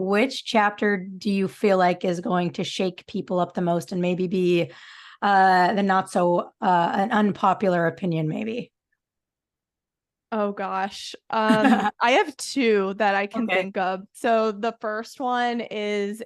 Which chapter do you feel like is going to shake people up the most and maybe be the not so an unpopular opinion, maybe? Oh gosh. I have two that I can Okay. think of. So the first one is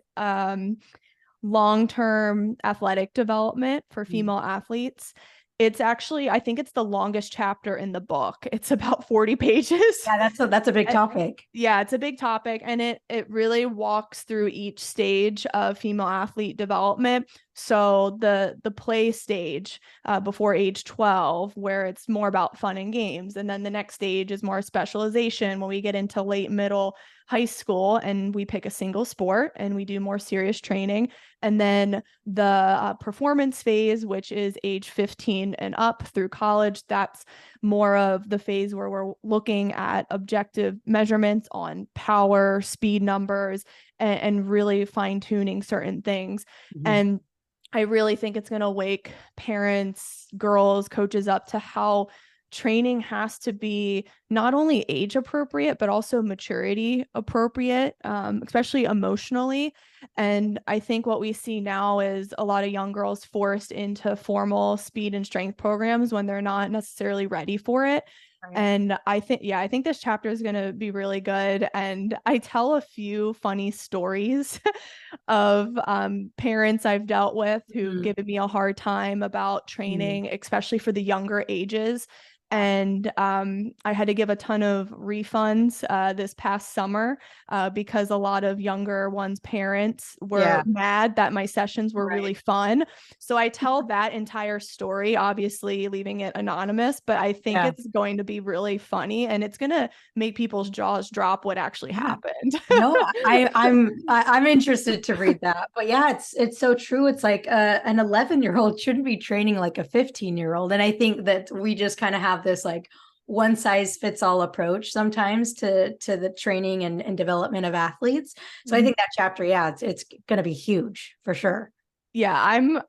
long-term athletic development for female athletes. It's actually, I think it's the longest chapter in the book. It's about 40 pages. Yeah, that's a big Uh, topic. yeah, it's a big topic, and it really walks through each stage of female athlete development. So the play stage before age 12, where it's more about fun and games, and then the next stage is more specialization when we get into late middle high school and we pick a single sport and we do more serious training. And then the performance phase, which is age 15 and up through college, that's more of the phase where we're looking at objective measurements on power, speed numbers, and really fine tuning certain things. Mhm. And I really think it's going to wake parents, girls, coaches up to how training has to be not only age appropriate, but also maturity appropriate, especially emotionally. And I think what we see now is a lot of young girls forced into formal speed and strength programs when they're not necessarily ready for it. Right. And I think this chapter is going to be really good. And I tell a few funny stories of parents I've dealt with who've Mhm. given me a hard time about Mhm. training, especially for the younger ages. And I had to give a ton of refunds this past summer because a lot of younger ones' parents were Yeah, mad that my sessions were right. really fun. So I tell that entire story, obviously leaving it anonymous, but I think Yeah. it's going to be really funny and it's going to make people's jaws drop what actually Yeah. happened. No, I'm interested to read that. But yeah, it's so true. It's like an 11-year-old shouldn't be training like a 15-year-old. And I think that we just kind of have this like one size fits all approach sometimes to the training and development of athletes. So I think that chapter, yeah, it's gonna be huge for sure. Yeah,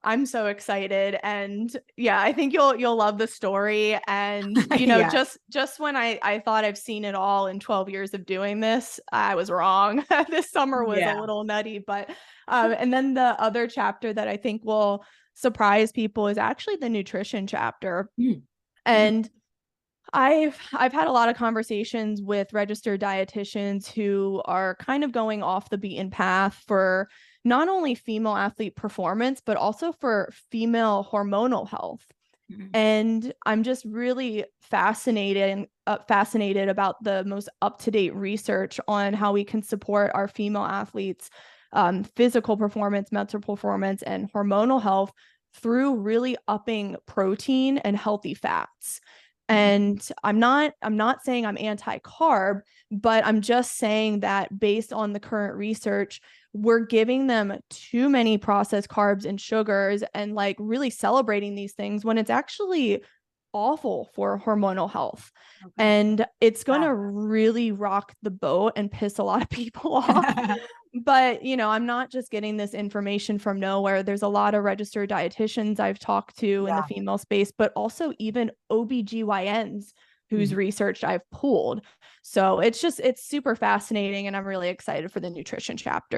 I'm so excited, and yeah, I think you'll love the story. And Yeah. just when I thought I've seen it all in 12 years of doing this, I was wrong. This summer was a Yeah. little nutty, but and then the other chapter that I think will surprise people is actually the nutrition chapter. Mm. Mm. And I've had a lot of conversations with registered dietitians who are kind of going off the beaten path for not only female athlete performance, but also for female hormonal health. Mm. And I'm just really fascinated about the most up-to-date research on how we can support our female athletes' physical performance, mental performance, and hormonal health through really upping protein and healthy fats. Mm. And I'm not saying I'm anti-carb, but I'm just saying that based on the current research, we're giving them too many processed carbs and sugars and like really celebrating these things when it's actually awful for hormonal health. Okay. And it's going Wow. to really rock the boat and piss a lot of people off. But, I'm not just getting this information from nowhere. There's a lot of registered dietitians I've talked to in the Yeah. female space, but also even OBGYNs whose Mhm. research I've pulled. So it's super fascinating. And I'm really excited for the nutrition chapter.